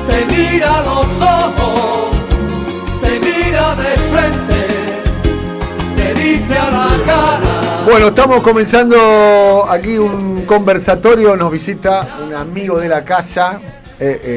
te mira a los ojos, te mira de frente, te dice a la cara. Bueno, estamos comenzando aquí un conversatorio, nos visita un amigo de la casa,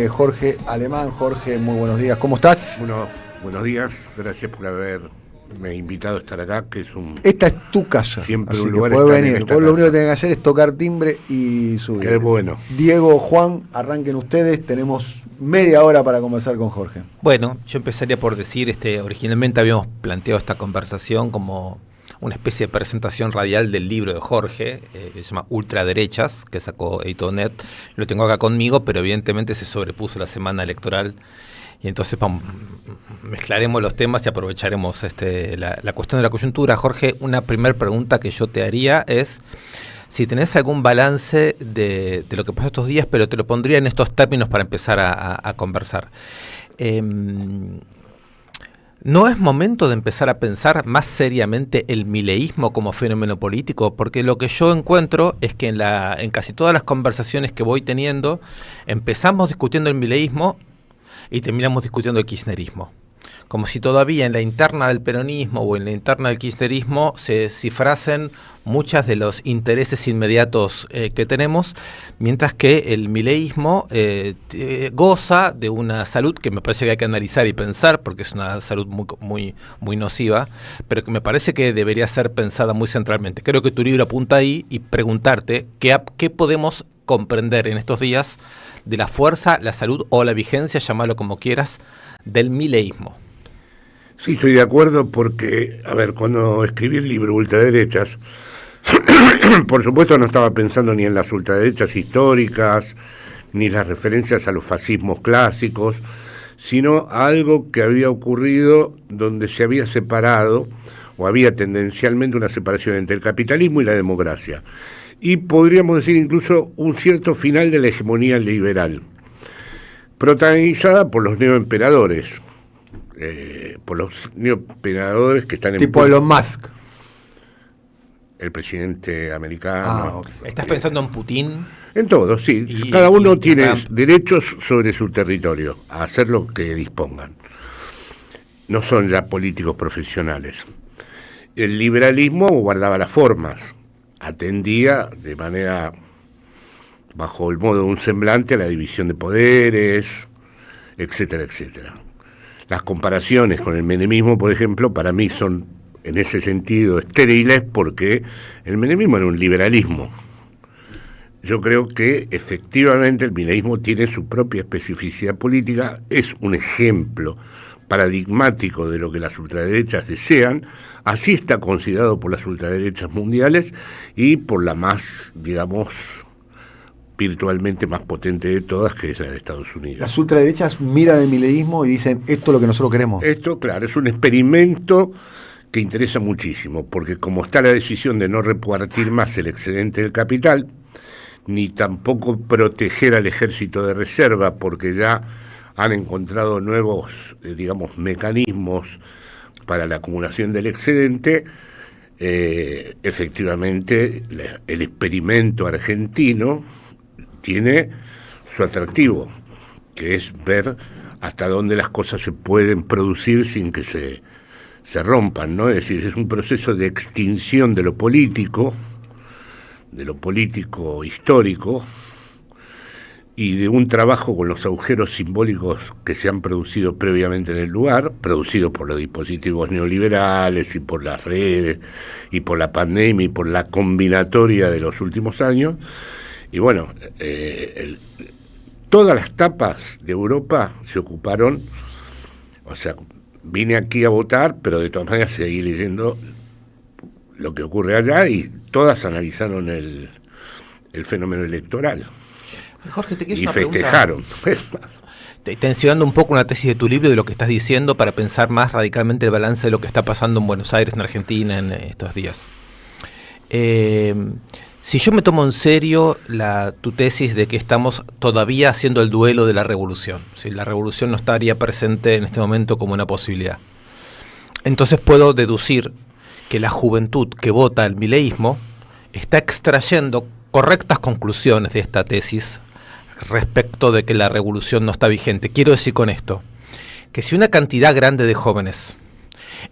Jorge Alemán. Jorge, muy buenos días, ¿cómo estás? Bueno, buenos días, gracias por haberme invitado a estar acá, que es Esta es tu casa, siempre así un que lugar podés estar en venir. esta Vos lo casa. único que tenés que hacer es tocar timbre y subir. Qué bueno. Diego, Juan, arranquen ustedes, tenemos media hora para conversar con Jorge. Bueno, yo empezaría por decir, originalmente habíamos planteado esta conversación como una especie de presentación radial del libro de Jorge, que se llama Ultraderechas, que sacó Editonet. Lo tengo acá conmigo, pero evidentemente se sobrepuso la semana electoral. Y entonces mezclaremos los temas y aprovecharemos la cuestión de la coyuntura. Jorge, una primera pregunta que yo te haría es si tenés algún balance de lo que pasó estos días, pero te lo pondría en estos términos para empezar a conversar. ¿No es momento de empezar a pensar más seriamente el mileísmo como fenómeno político? Porque lo que yo encuentro es que en casi todas las conversaciones que voy teniendo, empezamos discutiendo el mileísmo y terminamos discutiendo el kirchnerismo. Como si todavía en la interna del peronismo o en la interna del kirchnerismo se cifrasen muchas de los intereses inmediatos que tenemos, mientras que el mileísmo goza de una salud que me parece que hay que analizar y pensar, porque es una salud muy nociva, pero que me parece que debería ser pensada muy centralmente. Creo que tu libro apunta ahí y preguntarte qué podemos comprender en estos días de la fuerza, la salud o la vigencia, llámalo como quieras, del mileísmo. Sí, estoy de acuerdo porque, cuando escribí el libro Ultraderechas, por supuesto no estaba pensando ni en las ultraderechas históricas, ni las referencias a los fascismos clásicos, sino a algo que había ocurrido donde se había separado, o había tendencialmente una separación entre el capitalismo y la democracia. Y podríamos decir incluso un cierto final de la hegemonía liberal, protagonizada por los neoemperadores. Por los neoemperadores que están en... Tipo Elon Musk. El presidente americano. Okay. ¿Estás pensando en Putin? En todo, sí. Cada uno tiene derechos sobre su territorio, a hacer lo que dispongan. No son ya políticos profesionales. El liberalismo guardaba las formas, atendía de manera, bajo el modo de un semblante, a la división de poderes, etcétera, etcétera. Las comparaciones con el menemismo, por ejemplo, para mí son, en ese sentido, estériles, porque el menemismo era un liberalismo. Yo creo que, efectivamente, el mileísmo tiene su propia especificidad política, es un ejemplo paradigmático de lo que las ultraderechas desean, así está considerado por las ultraderechas mundiales y por la más, digamos, virtualmente más potente de todas, que es la de Estados Unidos. Las ultraderechas miran el mileísmo y dicen, esto es lo que nosotros queremos. Esto, claro, es un experimento que interesa muchísimo, porque como está la decisión de no repartir más el excedente del capital, ni tampoco proteger al ejército de reserva, porque ya han encontrado nuevos, mecanismos para la acumulación del excedente, efectivamente el experimento argentino tiene su atractivo, que es ver hasta dónde las cosas se pueden producir sin que se rompan, ¿no? Es decir, es un proceso de extinción de lo político histórico, y de un trabajo con los agujeros simbólicos que se han producido previamente en el lugar, producidos por los dispositivos neoliberales y por las redes, y por la pandemia y por la combinatoria de los últimos años. Y bueno, todas las tapas de Europa se ocuparon, o sea, vine aquí a votar, pero de todas maneras seguí leyendo lo que ocurre allá, y todas analizaron el fenómeno electoral. Jorge, te quiero y una festejaron. Tensionando un poco una tesis de tu libro, de lo que estás diciendo, para pensar más radicalmente el balance de lo que está pasando en Buenos Aires, en Argentina, en estos días. Si yo me tomo en serio tu tesis de que estamos todavía haciendo el duelo de la revolución, si la revolución no estaría presente en este momento como una posibilidad, entonces puedo deducir que la juventud que vota el mileísmo está extrayendo correctas conclusiones de esta tesis respecto de que la revolución no está vigente. Quiero decir con esto, que si una cantidad grande de jóvenes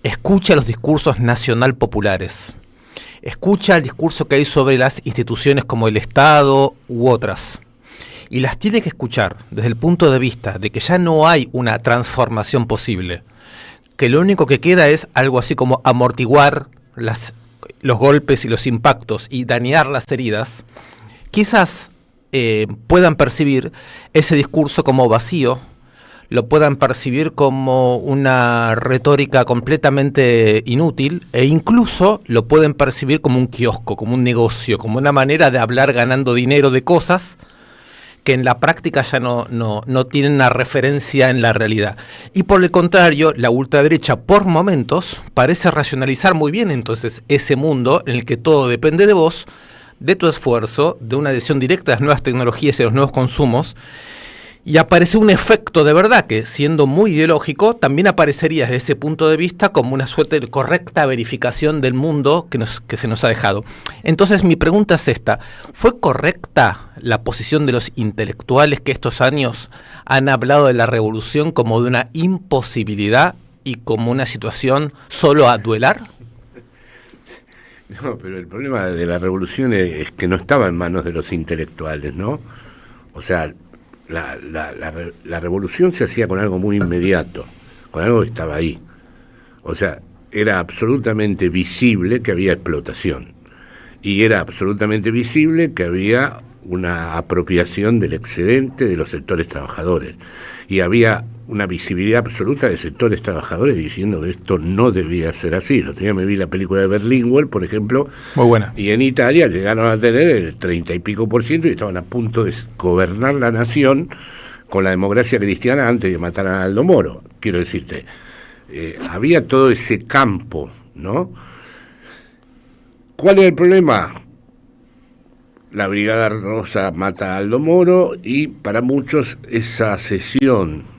escucha los discursos nacional populares, escucha el discurso que hay sobre las instituciones como el Estado u otras, y las tiene que escuchar desde el punto de vista de que ya no hay una transformación posible, que lo único que queda es algo así como amortiguar los golpes y los impactos y dañar las heridas, quizás puedan percibir ese discurso como vacío, lo puedan percibir como una retórica completamente inútil, e incluso lo pueden percibir como un kiosco, como un negocio, como una manera de hablar ganando dinero de cosas que en la práctica ya no tienen una referencia en la realidad. Y por el contrario, la ultraderecha por momentos parece racionalizar muy bien entonces ese mundo en el que todo depende de vos, de tu esfuerzo, de una adhesión directa a las nuevas tecnologías y a los nuevos consumos. Y aparece un efecto de verdad que, siendo muy ideológico, también aparecería desde ese punto de vista como una suerte de correcta verificación del mundo que se nos ha dejado. Entonces mi pregunta es esta: ¿fue correcta la posición de los intelectuales que estos años han hablado de la revolución como de una imposibilidad y como una situación solo a duelar? No, pero el problema de la revolución es que no estaba en manos de los intelectuales, ¿no? O sea, la revolución se hacía con algo muy inmediato, con algo que estaba ahí. O sea, era absolutamente visible que había explotación, y era absolutamente visible que había una apropiación del excedente de los sectores trabajadores, y había una visibilidad absoluta de sectores trabajadores diciendo que esto no debía ser así. El otro día me vi la película de Berlinguer, por ejemplo, muy buena, y en Italia llegaron a tener el 30 y pico % y estaban a punto de gobernar la nación con la democracia cristiana antes de matar a Aldo Moro. Quiero decirte, había todo ese campo, ¿no? ¿Cuál es el problema? La Brigada Rosa mata a Aldo Moro, y para muchos esa cesión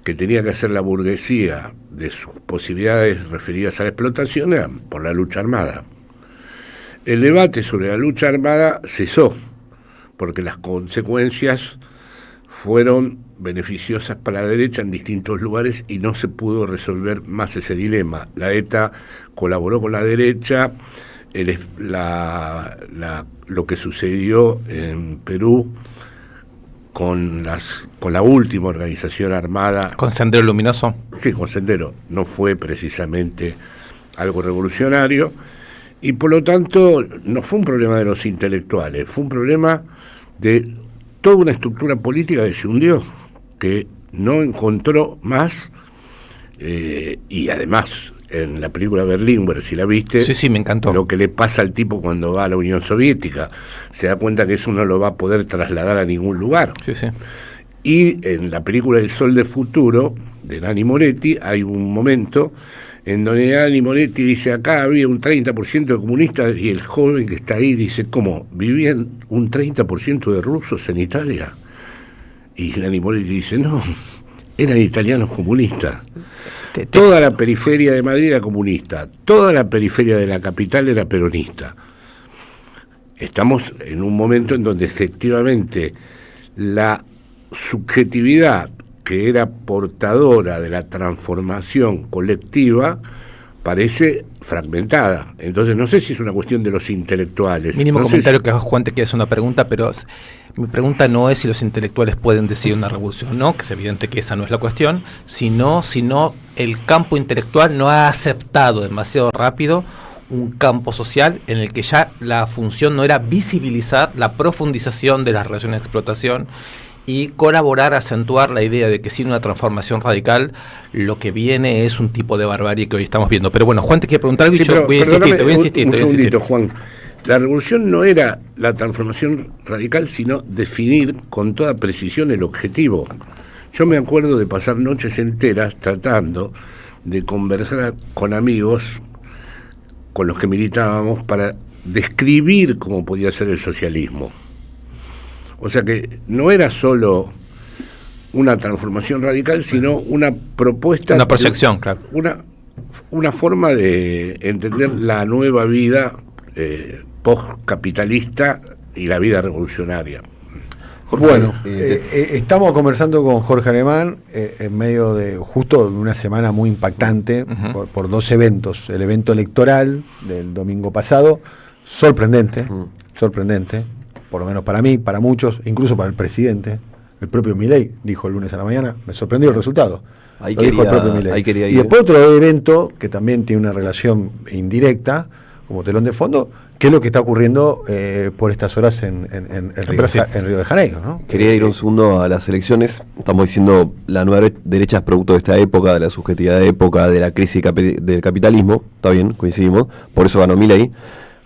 que tenía que hacer la burguesía de sus posibilidades referidas a la explotación era por la lucha armada. El debate sobre la lucha armada cesó, porque las consecuencias fueron beneficiosas para la derecha en distintos lugares y no se pudo resolver más ese dilema. La ETA colaboró con la derecha, lo que sucedió en Perú con la última organización armada. ¿Con Sendero Luminoso? Sí, con Sendero. No fue precisamente algo revolucionario, y por lo tanto no fue un problema de los intelectuales, fue un problema de toda una estructura política que se hundió, que no encontró más, y además en la película Berlinguer, si la viste, sí, me encantó. Lo que le pasa al tipo cuando va a la Unión Soviética, se da cuenta que eso no lo va a poder trasladar a ningún lugar. Sí. Y en la película El Sol del Futuro, de Nanni Moretti, hay un momento en donde Nanni Moretti dice: acá había un 30% de comunistas, y el joven que está ahí dice: ¿cómo? ¿Vivían un 30% de rusos en Italia? Y Nanni Moretti dice: no, eran italianos comunistas. Toda la periferia de Madrid era comunista, toda la periferia de la capital era peronista. Estamos en un momento en donde efectivamente la subjetividad que era portadora de la transformación colectiva parece fragmentada. Entonces no sé si es una cuestión de los intelectuales. Mínimo no comentario si... que hagas, Juan, que es una pregunta, pero mi pregunta no es si los intelectuales pueden decidir una revolución o no, que es evidente que esa no es la cuestión, sino el campo intelectual no ha aceptado demasiado rápido un campo social en el que ya la función no era visibilizar la profundización de las relaciones de explotación y colaborar a acentuar la idea de que sin una transformación radical lo que viene es un tipo de barbarie que hoy estamos viendo. Pero bueno, Juan te quiere preguntar algo, y yo voy a insistir. Un segundito, Juan. La revolución no era la transformación radical, sino definir con toda precisión el objetivo. Yo me acuerdo de pasar noches enteras tratando de conversar con amigos con los que militábamos para describir cómo podía ser el socialismo. O sea que no era solo una transformación radical, sino una propuesta... Una proyección, claro. Una forma de entender la nueva vida post-capitalista y la vida revolucionaria. Jorge, Bueno, estamos conversando con Jorge Alemán en medio de justo una semana muy impactante por dos eventos. El evento electoral del domingo pasado, sorprendente, por lo menos para mí, para muchos, incluso para el presidente. El propio Milei dijo el lunes a la mañana, me sorprendió el resultado. Dijo el propio Milei. Quería ir. Y después otro evento que también tiene una relación indirecta, como telón de fondo, ¿qué es lo que está ocurriendo por estas horas en Río de Janeiro? ¿No? Quería ir un segundo a las elecciones. Estamos diciendo la nueva derecha es producto de esta época, de la subjetividad de época, de la crisis del capitalismo. Está bien, coincidimos. Por eso ganó Milei.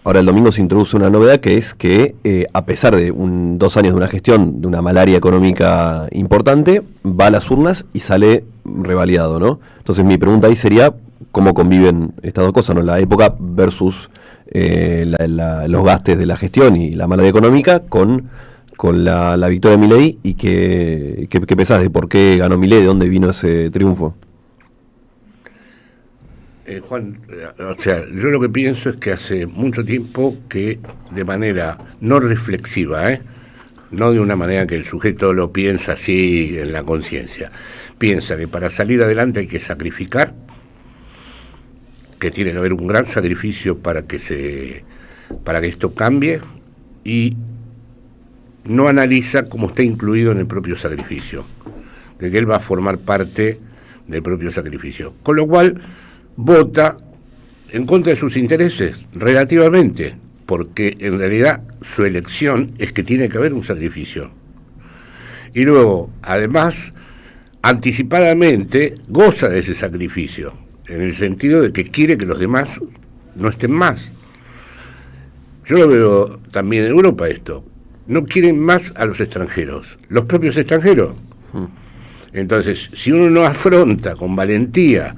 Ahora el domingo se introduce una novedad que es que a pesar de 2 años de una gestión de una malaria económica importante, va a las urnas y sale revalidado, ¿no? Entonces mi pregunta ahí sería cómo conviven estas dos cosas, ¿no? La época versus los gastos de la gestión y la malaria económica con la victoria de Milei. ¿Y qué pensás de por qué ganó Milei, de dónde vino ese triunfo? Juan, o sea, yo lo que pienso es que hace mucho tiempo que de manera no reflexiva, no de una manera que el sujeto lo piensa así en la conciencia, piensa que para salir adelante hay que sacrificar, que tiene que haber un gran sacrificio para que esto cambie, y no analiza cómo está incluido en el propio sacrificio, de que él va a formar parte del propio sacrificio, con lo cual vota en contra de sus intereses, relativamente, porque en realidad su elección es que tiene que haber un sacrificio. Y luego, además, anticipadamente goza de ese sacrificio, en el sentido de que quiere que los demás no estén más. Yo lo veo también en Europa esto. No quieren más a los extranjeros, los propios extranjeros. Entonces, si uno no afronta con valentía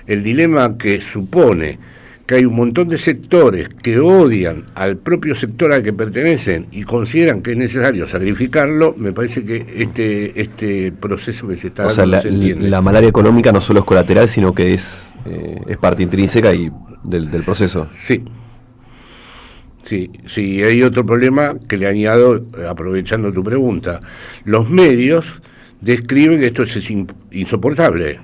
el dilema que supone que hay un montón de sectores que odian al propio sector al que pertenecen y consideran que es necesario sacrificarlo, me parece que este proceso que se está dando no se entiende. La malaria económica no solo es colateral, sino que es parte intrínseca del proceso. Sí, hay otro problema que le añado, aprovechando tu pregunta. Los medios describen que esto es insoportable.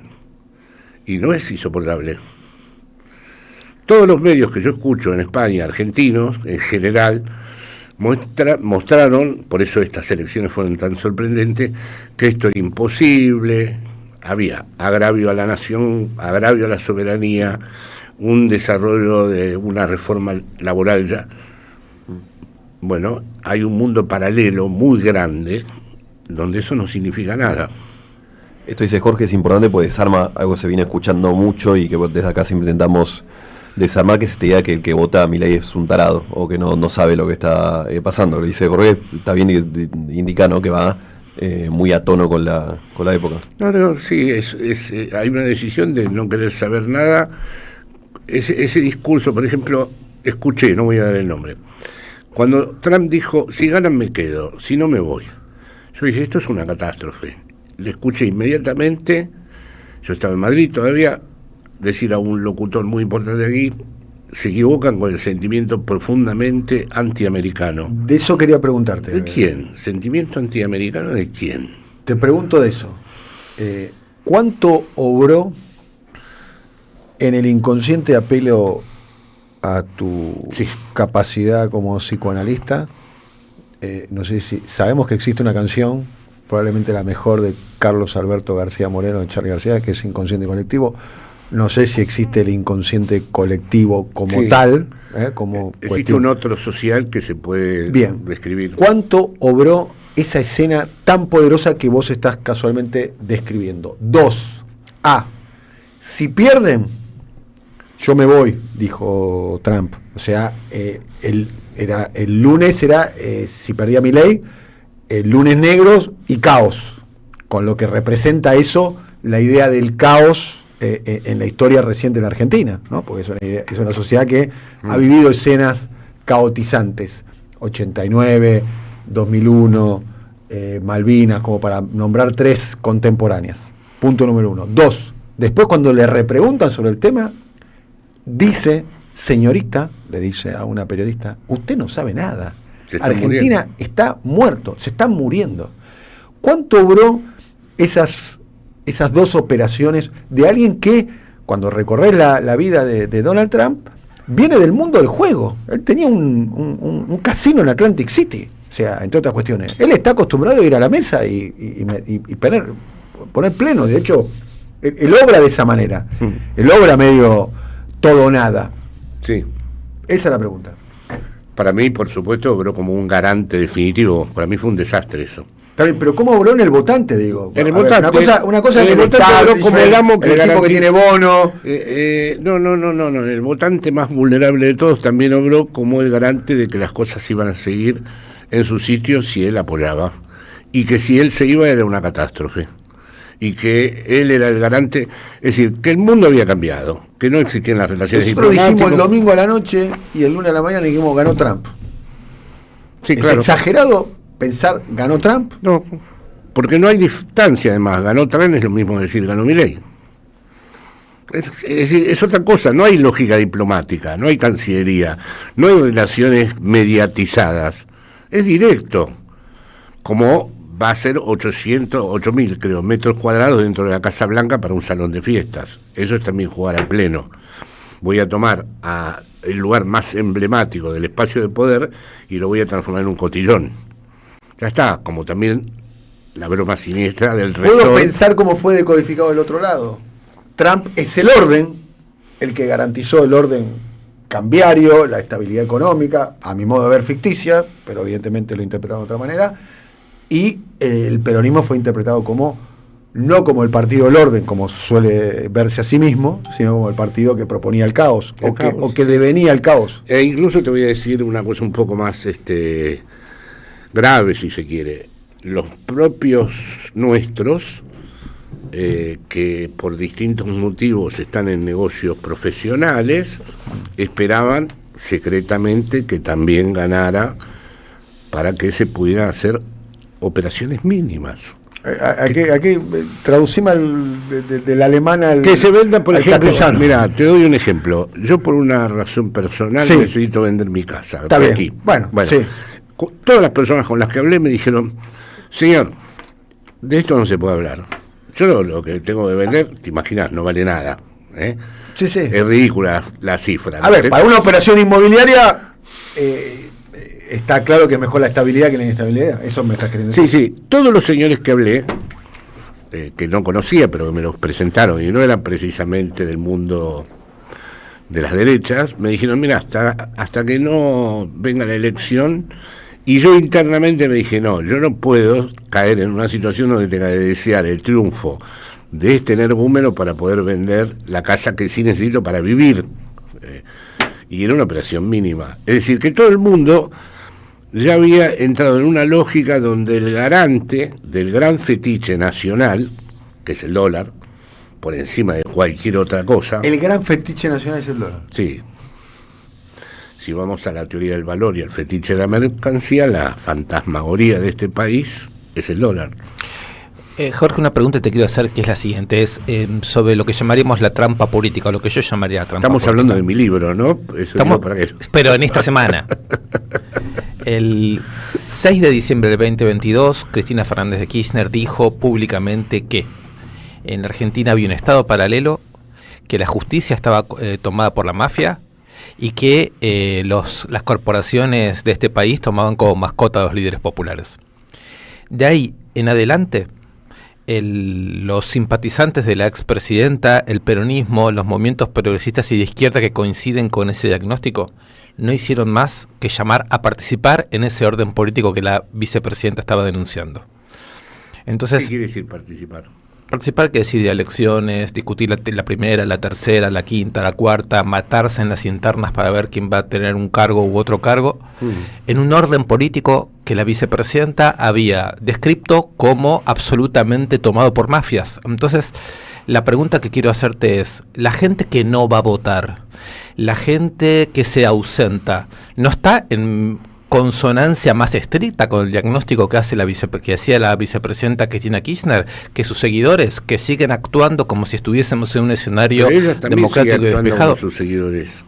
Y no es insoportable. Todos los medios que yo escucho en España, argentinos en general, mostraron, por eso estas elecciones fueron tan sorprendentes, que esto era imposible, había agravio a la nación, agravio a la soberanía, un desarrollo de una reforma laboral ya. Bueno, hay un mundo paralelo muy grande donde eso no significa nada. Esto dice Jorge, es importante porque desarma algo que se viene escuchando mucho y que desde acá siempre intentamos desarmar, que es esta idea que el que vota a Milei es un tarado o que no sabe lo que está pasando. Lo dice Jorge, está bien indica, ¿no?, que va muy a tono con la época. No, sí, hay una decisión de no querer saber nada. Ese discurso, por ejemplo, escuché, no voy a dar el nombre, cuando Trump dijo, si ganan me quedo, si no me voy. Yo dije, esto es una catástrofe. Le escuché inmediatamente, yo estaba en Madrid todavía, decir a un locutor muy importante aquí, se equivocan con el sentimiento profundamente antiamericano. De eso quería preguntarte. ¿De quién? ¿Sentimiento antiamericano de quién? Te pregunto de eso. ¿Cuánto obró en el inconsciente apelo a tu capacidad como psicoanalista? No sé si sabemos que existe una canción, probablemente la mejor, de Carlos Alberto García Moreno, de Charly García, que es Inconsciente Colectivo. No sé si existe el inconsciente colectivo como tal. Existe cuestión. un otro social que se puede describir. ¿Cuánto obró esa escena tan poderosa que vos estás casualmente describiendo? 2. Si pierden, yo me voy, dijo Trump. O sea, el lunes era, si perdía Milei, el lunes negros y caos, con lo que representa eso, la idea del caos en la historia reciente de la Argentina, ¿no? Porque es una sociedad que ha vivido escenas caotizantes, 89, 2001, Malvinas, como para nombrar 3 contemporáneas. Punto número 1. 2. Después, cuando le repreguntan sobre el tema, dice, señorita, le dice a una periodista, usted no sabe nada. Argentina está muerto, se están muriendo. ¿Cuánto duró esas 2 operaciones de alguien que, cuando recorres la vida de Donald Trump, viene del mundo del juego? Él tenía un casino en Atlantic City, o sea, entre otras cuestiones. Él está acostumbrado a ir a la mesa y poner pleno. De hecho, él obra de esa manera. Él obra medio todo o nada. Sí. Esa es la pregunta. Para mí, por supuesto, obró como un garante definitivo. Para mí fue un desastre eso. Está bien, pero ¿cómo obró en el votante, digo? En el A ver, votante, una cosa es el el votante Estado, obró como el amo que tipo que tiene bono. No. El votante más vulnerable de todos también obró como el garante de que las cosas iban a seguir en su sitio si él apoyaba. Y que si él se iba era una catástrofe. Y que él era el garante, es decir, que el mundo había cambiado, que no existían las relaciones Nosotros diplomáticas. dijimos el domingo a la noche y el lunes a la mañana dijimos ganó Trump. Sí, ¿Es claro. exagerado pensar ganó Trump? No, porque no hay distancia además. Ganó Trump es lo mismo decir ganó Milei. Es otra cosa, no hay lógica diplomática, no hay cancillería, no hay relaciones mediatizadas. Es directo, como va a ser 8.000, creo, metros cuadrados dentro de la Casa Blanca para un salón de fiestas. Eso es también jugar al pleno. Voy a tomar el lugar más emblemático del espacio de poder y lo voy a transformar en un cotillón. Ya está, como también la broma siniestra del ¿Puedo resort. pensar cómo fue decodificado del otro lado? Trump es el orden, el que garantizó el orden cambiario, la estabilidad económica, a mi modo de ver ficticia, pero evidentemente lo interpretaron de otra manera, y el peronismo fue interpretado como, no como el partido del orden, como suele verse a sí mismo, sino como el partido que proponía el caos, o que devenía el caos. E incluso te voy a decir una cosa un poco más grave, si se quiere. Los propios nuestros, que por distintos motivos están en negocios profesionales, esperaban secretamente que también ganara para que se pudieran hacer operaciones mínimas. Aquí traducimos del alemán al Que se venda, por al ejemplo, castellano. mira, te doy un ejemplo. Yo por una razón personal Sí. necesito vender mi casa. Está bien. Bueno, sí. Todas las personas con las que hablé me dijeron, señor, de esto no se puede hablar. Yo lo que tengo que vender, te imaginas, no vale nada. Sí, sí. Es ridícula la cifra. A ver, para una operación inmobiliaria está claro que es mejor la estabilidad que la inestabilidad. Eso me estás queriendo decir. Sí, todos los señores que hablé, que no conocía, pero que me los presentaron y no eran precisamente del mundo de las derechas, me dijeron, mira, hasta que no venga la elección, y yo internamente me dije, no, yo no puedo caer en una situación donde tenga que desear el triunfo de este energúmeno para poder vender la casa que sí necesito para vivir. Y era una operación mínima. Es decir, que todo el mundo ya había entrado en una lógica donde el garante del gran fetiche nacional, que es el dólar, por encima de cualquier otra cosa. El gran fetiche nacional es el dólar. Sí. Si vamos a la teoría del valor y al fetiche de la mercancía, la fantasmagoría de este país es el dólar. Jorge, una pregunta te quiero hacer que es la siguiente, es sobre lo que llamaríamos la trampa política, o lo que yo llamaría trampa Estamos política. hablando de mi libro, ¿no? Eso digo para que... Pero en esta semana. El 6 de diciembre del 2022, Cristina Fernández de Kirchner dijo públicamente que en Argentina había un estado paralelo, que la justicia estaba tomada por la mafia y que las corporaciones de este país tomaban como mascota a los líderes populares. De ahí en adelante, los simpatizantes de la expresidenta, el peronismo, los movimientos progresistas y de izquierda que coinciden con ese diagnóstico, no hicieron más que llamar a participar en ese orden político que la vicepresidenta estaba denunciando. Entonces, ¿Qué quiere decir participar? participar que decir elecciones, discutir la primera, la tercera, la quinta, la cuarta, matarse en las internas para ver quién va a tener un cargo u otro cargo, en un orden político que la vicepresidenta había descrito como absolutamente tomado por mafias. Entonces, la pregunta que quiero hacerte es, la gente que no va a votar, la gente que se ausenta, ¿no está en consonancia más estricta con el diagnóstico que hacía la vicepresidenta Cristina Kirchner, que sus seguidores que siguen actuando como si estuviésemos en un escenario Pero ella también democrático sigue y actuando despejado? con sus seguidores.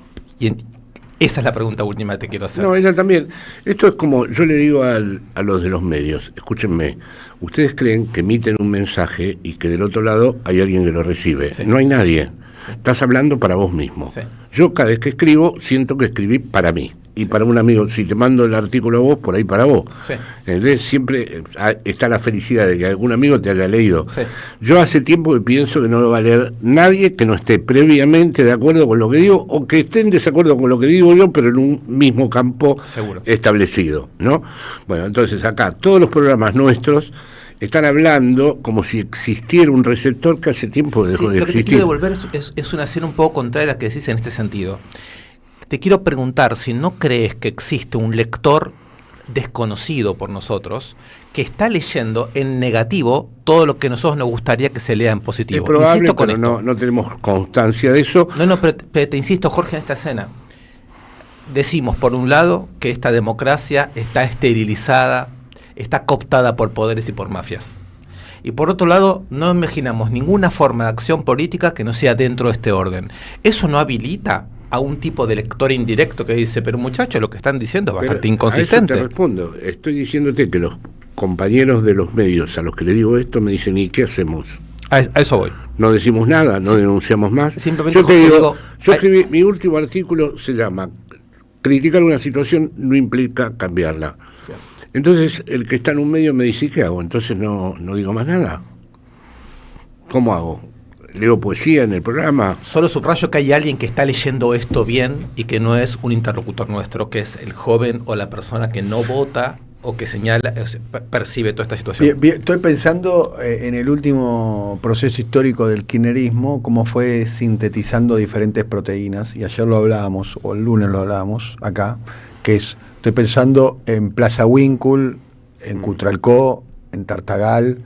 Esa es la pregunta última que te quiero hacer. No, ella también. Esto es como, yo le digo a los de los medios, escúchenme, ustedes creen que emiten un mensaje y que del otro lado hay alguien que lo recibe. Sí. No hay nadie. Sí. Estás hablando para vos mismo. Sí. Yo cada vez que escribo, siento que escribí para mí. Y para un amigo, si te mando el artículo a vos, por ahí para vos. Sí. Entonces siempre está la felicidad de que algún amigo te haya leído. Sí. Yo hace tiempo que pienso que no lo va a leer nadie que no esté previamente de acuerdo con lo que digo, o que esté en desacuerdo con lo que digo yo, pero en un mismo campo Seguro. establecido, ¿no? Bueno, entonces acá todos los programas nuestros están hablando como si existiera un receptor que hace tiempo dejó de Lo que te existir. quiero devolver es una escena un poco contraria a la que decís en este sentido. Te quiero preguntar si no crees que existe un lector desconocido por nosotros que está leyendo en negativo todo lo que a nosotros nos gustaría que se lea en positivo. Es probable, Insisto con pero esto. no tenemos constancia de eso. No, pero te insisto, Jorge, en esta escena. Decimos, por un lado, que esta democracia está esterilizada, está cooptada por poderes y por mafias. Y por otro lado, no imaginamos ninguna forma de acción política que no sea dentro de este orden. ¿Eso no habilita a un tipo de lector indirecto que dice, pero muchachos, lo que están diciendo es bastante Pero inconsistente? a eso te respondo. Estoy diciéndote que los compañeros de los medios a los que le digo esto me dicen, ¿y qué hacemos? A eso voy. No decimos nada, no denunciamos más. Simplemente Yo te Jorge, digo, yo hay- escribí, mi último artículo se llama criticar una situación no implica cambiarla. Entonces el que está en un medio me dice, ¿qué hago? Entonces no digo más nada. ¿Cómo hago? ¿Leo poesía en el programa? Solo subrayo que hay alguien que está leyendo esto bien y que no es un interlocutor nuestro, que es el joven o la persona que no vota o que señala, percibe toda esta situación. Bien, estoy pensando en el último proceso histórico del kirchnerismo, cómo fue sintetizando diferentes proteínas, y ayer lo hablábamos, o el lunes lo hablábamos acá, que es, estoy pensando en Plaza Winkle, en Cutralcó, en Tartagal,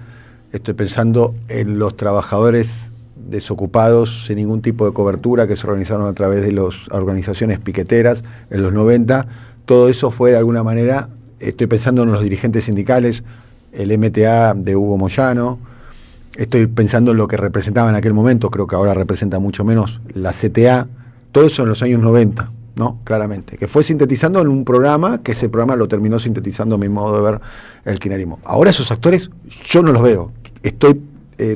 estoy pensando en los trabajadores desocupados sin ningún tipo de cobertura que se organizaron a través de las organizaciones piqueteras en los 90, todo eso fue de alguna manera. Estoy pensando en los dirigentes sindicales, el MTA de Hugo Moyano, estoy pensando en lo que representaba en aquel momento, creo que ahora representa mucho menos la CTA, todo eso en los años 90, ¿no? Claramente, que fue sintetizando en un programa, que ese programa lo terminó sintetizando a mi modo de ver el kirchnerismo. Ahora esos actores yo no los veo, estoy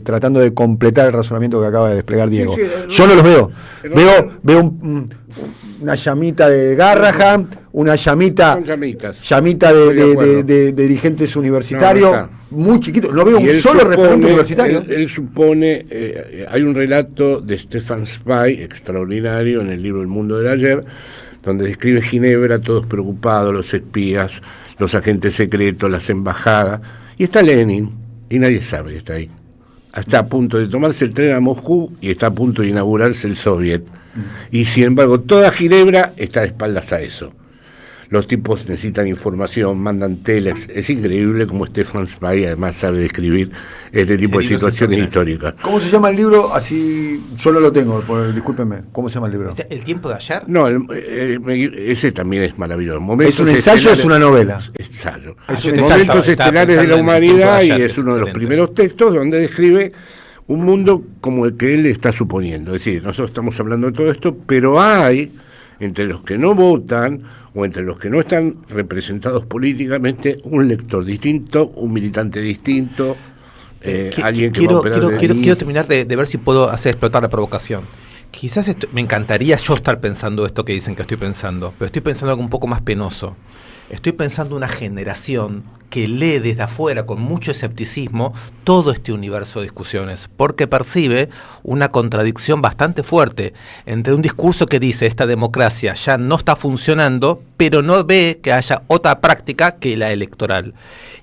tratando de completar el razonamiento que acaba de desplegar Diego. Sí, Yo no los veo. pero Veo una llamita de Garrahan, una llamita Son llamitas. llamita Estoy de acuerdo. de dirigentes universitarios, No está. muy chiquito. No veo Y un él solo supone- referente universitario. Él supone, hay un relato de Stefan Zweig extraordinario en el libro El mundo del ayer, donde describe Ginebra, todos preocupados, los espías, los agentes secretos, las embajadas, y está Lenin, y nadie sabe que está ahí. Está a punto de tomarse el tren a Moscú y está a punto de inaugurarse el Soviet. Y sin embargo, toda Ginebra está de espaldas a eso. Los tipos necesitan información, mandan teles. Es increíble cómo Stefan Zweig además sabe describir este tipo de libro es situaciones extraordinario. históricas. ¿Cómo se llama el libro? Así, yo no lo tengo, discúlpenme. ¿Cómo se llama el libro? ¿El tiempo de ayer? No, ese también es maravilloso. Momentos ¿Es un ensayo o es estelares- una novela? Ensayo. Es un Momentos ensayo. Estaba estelares de pensando la en el tiempo de humanidad y ayer, es es uno de los excelente. primeros textos donde describe un mundo como el que él está suponiendo. Es decir, nosotros estamos hablando de todo esto, pero hay, entre los que no votan o entre los que no están representados políticamente, un lector distinto, un militante distinto, alguien que va a operar desde ahí. Quiero terminar de ver si puedo hacer explotar la provocación. Quizás me encantaría yo estar pensando esto que dicen que estoy pensando, pero estoy pensando algo un poco más penoso. Estoy pensando una generación que lee desde afuera con mucho escepticismo todo este universo de discusiones, porque percibe una contradicción bastante fuerte entre un discurso que dice esta democracia ya no está funcionando, pero no ve que haya otra práctica que la electoral.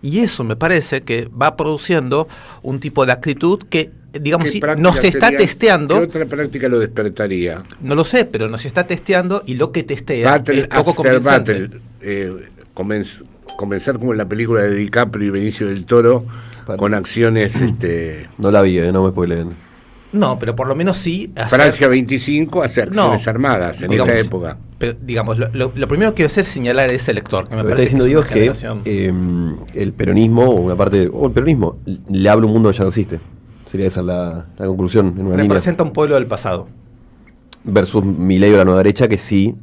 Y eso me parece que va produciendo un tipo de actitud que, digamos, ¿Qué sí, práctica nos está sería? testeando. ¿Qué otra práctica lo despertaría? No lo sé, pero nos está testeando y lo que testea Battle es poco after convincente. battle. Comenzar como en la película de DiCaprio y Benicio del Toro, Para- con acciones No la vi, no me spoileen. No, pero por lo menos sí hacer- Francia 25 hace acciones No, armadas en digamos, esta época. Pero, digamos, lo primero que quiero hacer es señalar a ese lector, que me Lo que está parece diciendo que Diego es es una que generación. el peronismo, o una parte, o el peronismo, le habla un mundo que ya no existe. Sería esa la conclusión en una línea. Representa un pueblo del pasado. Versus Milei o la nueva derecha, que sí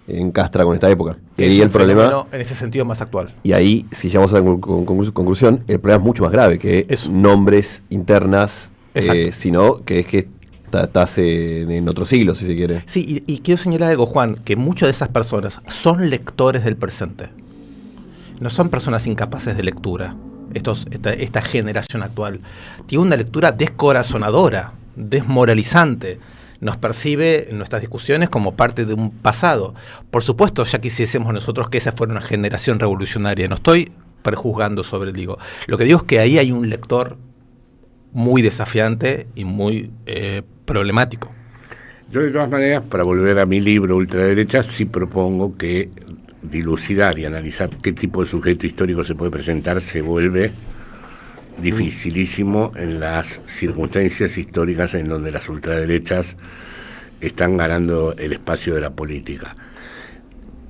encastra con esta época. Y Es ahí un el problema, fenómeno en ese sentido más actual. y ahí, si llegamos a la conclusión, el problema es mucho más grave que Eso. nombres internas, Exacto. sino que es que estás en otro siglo, si se quiere. Sí, y quiero señalar algo, Juan, que muchas de esas personas son lectores del presente. No son personas incapaces de lectura. Esta generación actual tiene una lectura descorazonadora, desmoralizante. Nos percibe en nuestras discusiones como parte de un pasado. Por supuesto, ya quisiésemos nosotros que esa fuera una generación revolucionaria. No estoy prejuzgando sobre el digo. Lo que digo es que ahí hay un lector muy desafiante y muy problemático. Yo, de todas maneras, para volver a mi libro Ultraderecha, sí propongo que dilucidar y analizar qué tipo de sujeto histórico se puede presentar se vuelve dificilísimo en las circunstancias históricas en donde las ultraderechas están ganando el espacio de la política.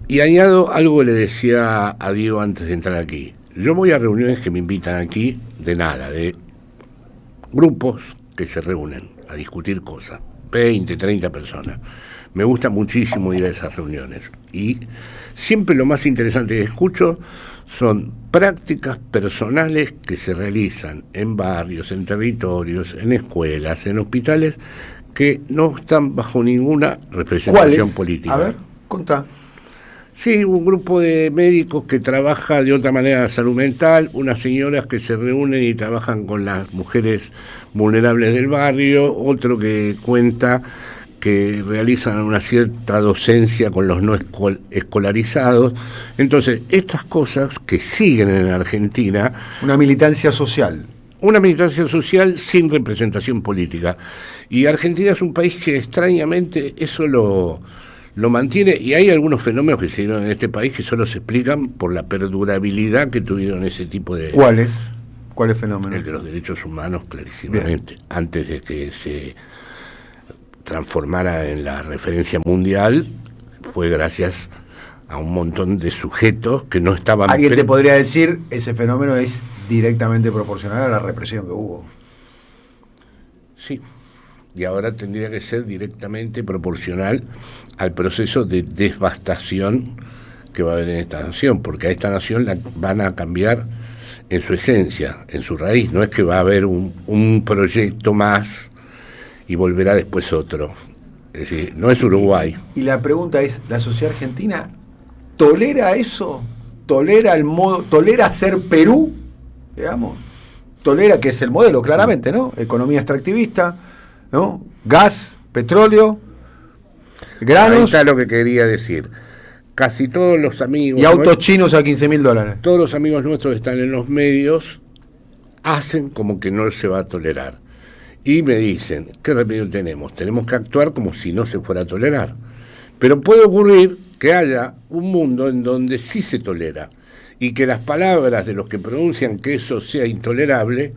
Y añado algo que le decía a Diego antes de entrar aquí. Yo voy a reuniones que me invitan aquí de grupos que se reúnen a discutir cosas, 20, 30 personas. Me gusta muchísimo ir a esas reuniones y siempre lo más interesante que escucho son prácticas personales que se realizan en barrios, en territorios, en escuelas, en hospitales, que no están bajo ninguna representación política. A ver, contá. Sí, un grupo de médicos que trabaja de otra manera la salud mental, unas señoras que se reúnen y trabajan con las mujeres vulnerables del barrio, otro que cuenta que realizan una cierta docencia con los no escolarizados. Entonces, estas cosas que siguen en Argentina, Una militancia social. una militancia social sin representación política. Y Argentina es un país que extrañamente eso lo mantiene, y hay algunos fenómenos que se dieron en este país que solo se explican por la perdurabilidad que tuvieron ese tipo de... ¿Cuáles? ¿Cuáles fenómenos? El de los derechos humanos, clarísimamente. Bien. Antes de que se transformara en la referencia mundial, fue gracias a un montón de sujetos que no estaban... Alguien te podría decir, ese fenómeno es directamente proporcional a la represión que hubo. Sí, y ahora tendría que ser directamente proporcional al proceso de devastación que va a haber en esta nación, porque a esta nación la van a cambiar en su esencia, en su raíz. No es que va a haber un proyecto más y volverá después otro. Es decir, no es Uruguay. Y la pregunta es, ¿la sociedad argentina tolera eso? ¿Tolera ser Perú? Digamos. Tolera, que es el modelo, claramente, ¿no? Economía extractivista, ¿no? Gas, petróleo, granos. Ahí está lo que quería decir. Casi todos los amigos... Y autos chinos a $15.000. Todos los amigos nuestros que están en los medios hacen como que no se va a tolerar. Y me dicen, ¿qué remedio tenemos? Tenemos que actuar como si no se fuera a tolerar. Pero puede ocurrir que haya un mundo en donde sí se tolera y que las palabras de los que pronuncian que eso sea intolerable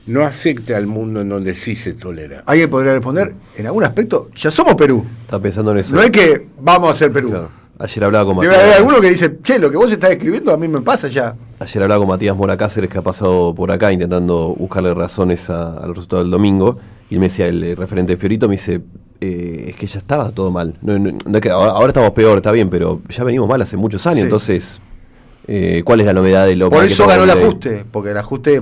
no afecte al mundo en donde sí se tolera. Alguien podría responder, en algún aspecto, ya somos Perú. Estaba pensando en eso. No es que vamos a ser Perú. Claro. Ayer hablaba con Debe haber alguno que dice, che, lo que vos estás escribiendo a mí me pasa ya. Ayer hablaba con Matías Mora Cáceres, que ha pasado por acá intentando buscarle razones a los resultados del domingo. Y él me decía, el referente de Fiorito me dice, es que ya estaba todo mal. No es que ahora estamos peor, está bien, pero ya venimos mal hace muchos años. Sí. Entonces, ¿cuál es la novedad de lo Por eso ganó el ajuste, porque el ajuste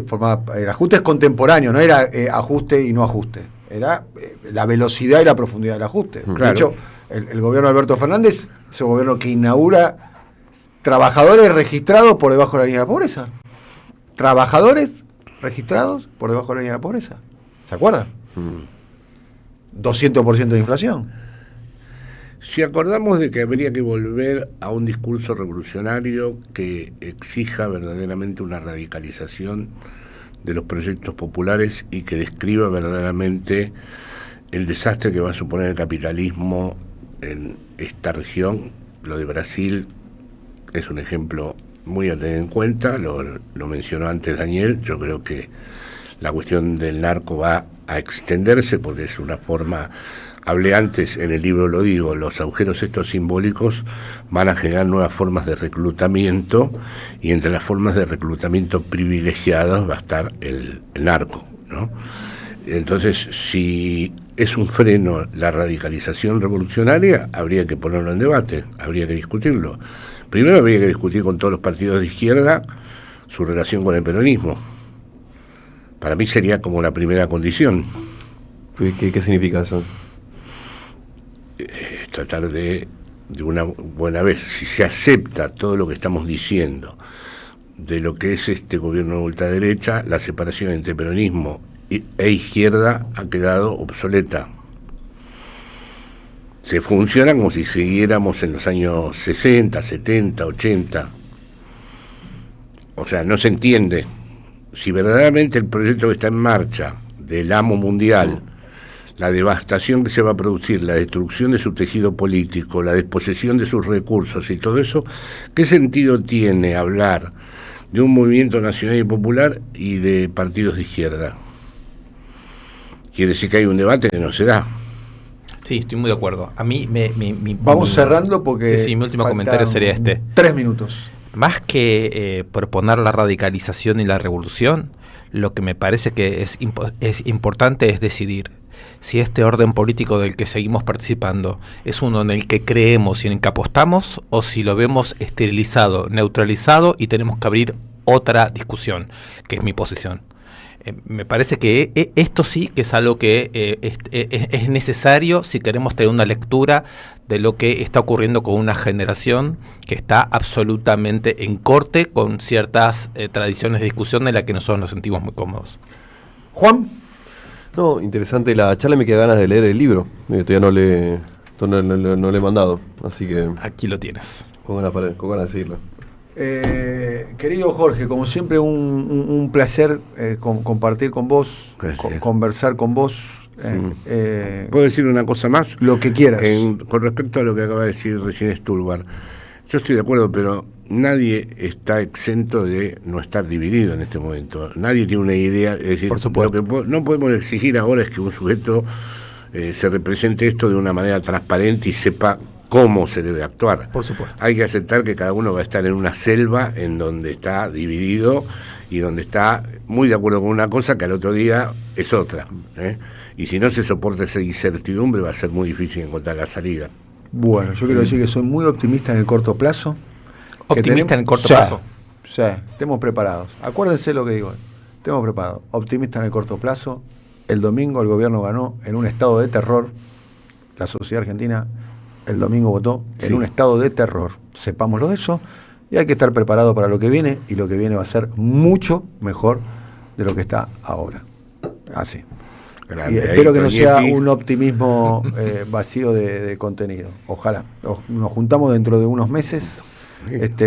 es contemporáneo, no era ajuste y no ajuste. Era la velocidad y la profundidad del ajuste. Claro. De hecho, el gobierno de Alberto Fernández es el gobierno que inaugura trabajadores registrados por debajo de la línea de la pobreza. Trabajadores registrados por debajo de la línea de la pobreza. ¿Se acuerdan? 200% de inflación. Si acordamos de que habría que volver a un discurso revolucionario que exija verdaderamente una radicalización de los proyectos populares y que describa verdaderamente el desastre que va a suponer el capitalismo en esta región, lo de Brasil es un ejemplo muy a tener en cuenta, lo mencionó antes Daniel. Yo creo que la cuestión del narco va a extenderse porque es una forma, hablé antes en el libro, lo digo, los agujeros estos simbólicos van a generar nuevas formas de reclutamiento y entre las formas de reclutamiento privilegiadas va a estar el narco, ¿no? Entonces, si es un freno la radicalización revolucionaria, habría que ponerlo en debate, habría que discutirlo. Primero habría que discutir con todos los partidos de izquierda su relación con el peronismo. Para mí sería como la primera condición. ¿Qué significa eso? Tratar de una buena vez, si se acepta todo lo que estamos diciendo de lo que es este gobierno de ultraderecha, la separación entre peronismo e izquierda ha quedado obsoleta. Se funciona como si siguiéramos en los años 60, 70, 80. O sea, no se entiende. Si verdaderamente el proyecto que está en marcha del amo mundial, la devastación que se va a producir, la destrucción de su tejido político, la desposesión de sus recursos y todo eso, ¿qué sentido tiene hablar de un movimiento nacional y popular y de partidos de izquierda? Quiere decir que hay un debate que no se da. Sí, estoy muy de acuerdo. A mí Vamos cerrando porque sí, mi último comentario sería este. 3 minutos. Más que proponer la radicalización y la revolución, lo que me parece que es importante es decidir si este orden político del que seguimos participando es uno en el que creemos y en el que apostamos, o si lo vemos esterilizado, neutralizado y tenemos que abrir otra discusión, que es mi posición. Me parece que esto sí que es algo que es necesario si queremos tener una lectura de lo que está ocurriendo con una generación que está absolutamente en corte con ciertas tradiciones de discusión en las que nosotros nos sentimos muy cómodos. Juan. No, interesante la charla, me queda ganas de leer el libro. Todavía no le he mandado, así que... Aquí lo tienes. Con ganas de seguirlo. Querido Jorge, como siempre un placer compartir con vos, conversar con vos. ¿Puedo decir una cosa más? Lo que quieras. Con respecto a lo que acaba de decir recién Stulbar, yo estoy de acuerdo, pero nadie está exento de no estar dividido en este momento. Nadie tiene una idea. Es decir, por supuesto. Lo que no podemos exigir ahora es que un sujeto se represente esto de una manera transparente y sepa cómo se debe actuar. Por supuesto. Hay que aceptar que cada uno va a estar en una selva en donde está dividido y donde está muy de acuerdo con una cosa que al otro día es otra. Y si no se soporta esa incertidumbre va a ser muy difícil encontrar la salida. Bueno, yo quiero decir que soy muy optimista en el corto plazo. ¿Optimista en el corto plazo? Sí, estemos preparados. Acuérdense lo que digo. Estemos preparados. Optimista en el corto plazo. El domingo el gobierno ganó en un estado de terror. La sociedad argentina el domingo votó en un estado de terror. Sepámoslo de eso. Y hay que estar preparado para lo que viene. Y lo que viene va a ser mucho mejor de lo que está ahora. Así. Y espero que no sea un optimismo vacío de contenido. Ojalá. Nos juntamos dentro de unos meses.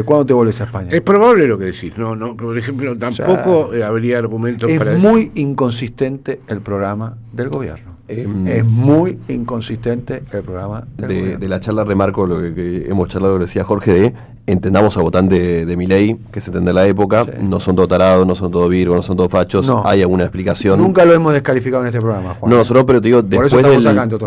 ¿Cuándo te vuelves a España? Es probable lo que decís. No, por ejemplo, tampoco habría argumentos para... Es muy inconsistente el programa del gobierno. Es muy inconsistente el programa del gobierno. De la charla remarco lo que hemos charlado, lo decía Jorge, de entendamos al votante de Milei, que se entiende la época, no son todos tarados, no son todos virgos, no son todos fachos, hay alguna explicación. Nunca lo hemos descalificado en este programa, Juan. No, nosotros, pero te digo, después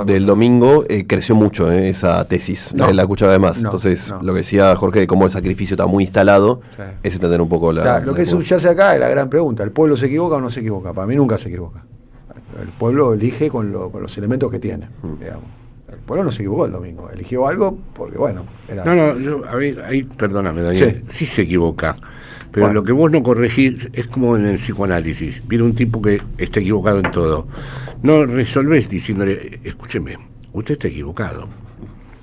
del domingo creció mucho esa tesis, la escuchaba además. Entonces, lo que decía Jorge, de cómo el sacrificio está muy instalado, es entender un poco lo que subyace acá es la gran pregunta, ¿el pueblo se equivoca o no se equivoca? Para mí nunca se equivoca. El pueblo elige con los elementos que tiene, digamos. El pueblo no se equivocó el domingo, eligió algo porque, bueno... ahí perdóname, Daniel, sí se equivoca, pero lo que vos no corregís es como en el psicoanálisis. Viene un tipo que está equivocado en todo. No resolvés diciéndole, escúcheme, usted está equivocado,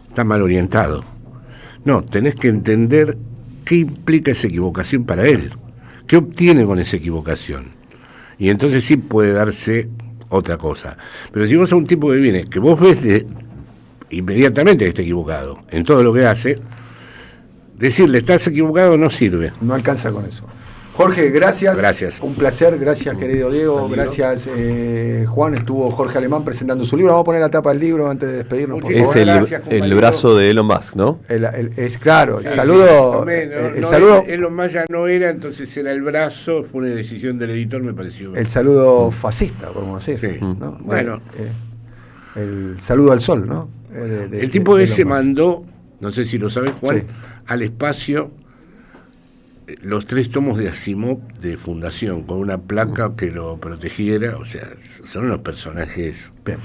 está mal orientado. No, tenés que entender qué implica esa equivocación para él, qué obtiene con esa equivocación. Y entonces sí puede darse otra cosa. Pero si vos sos un tipo que viene, que vos ves inmediatamente que está equivocado en todo lo que hace, decirle estás equivocado no sirve. No alcanza con eso. Jorge, gracias. Gracias. Un placer, gracias querido Diego, gracias Juan. Estuvo Jorge Alemán presentando su libro. Vamos a poner la tapa del libro antes de despedirnos, por favor. Es el brazo de Elon Musk, ¿no? Es claro, el saludo. El saludo. Elon Musk ya no era, entonces era el brazo, fue una decisión del editor, me pareció. El saludo fascista, podemos decir. Sí. ¿no? Bueno. El saludo al sol, ¿no? El tipo ese mandó, no sé si lo sabes, Juan, al espacio los 3 tomos de Asimov de Fundación, con una placa que lo protegiera, o sea, son unos personajes... Bien.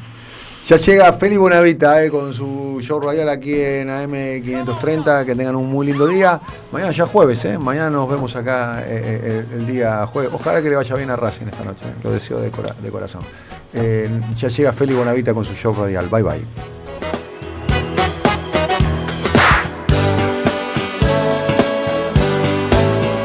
Ya llega Félix Bonavita con su show radial aquí en AM530. Que tengan un muy lindo día. Mañana ya jueves, mañana nos vemos acá el día jueves. Ojalá que le vaya bien a Racing esta noche, lo deseo de corazón. Ya llega Félix Bonavita con su show radial. Bye bye.